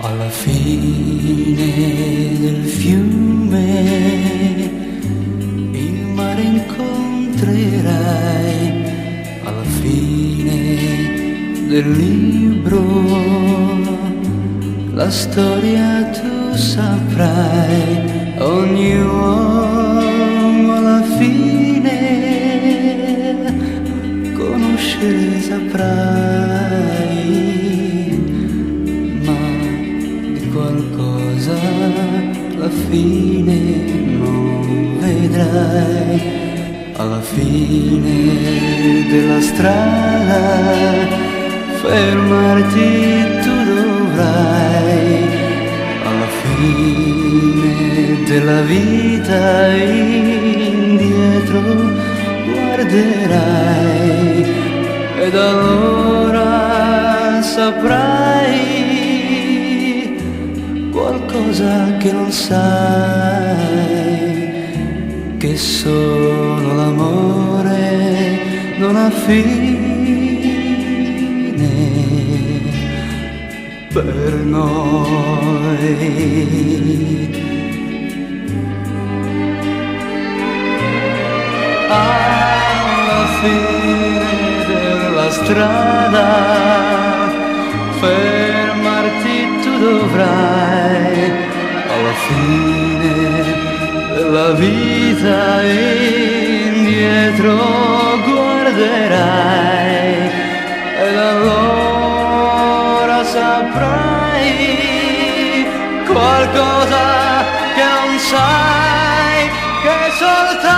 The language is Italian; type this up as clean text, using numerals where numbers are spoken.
Alla fine del fiume il mare incontrerai, alla fine del libro la storia tu saprai, ogni uomo alla fine conoscere saprai, qualcosa alla fine non vedrai, alla fine della strada fermarti tu dovrai, alla fine della vita indietro guarderai ed allora saprai qualcosa che non sai, che solo l'amore non ha fine per noi. Alla fine della strada fermarti tu dovrai, alla fine della vita indietro guarderai ed allora saprai qualcosa che non sai, che soltanto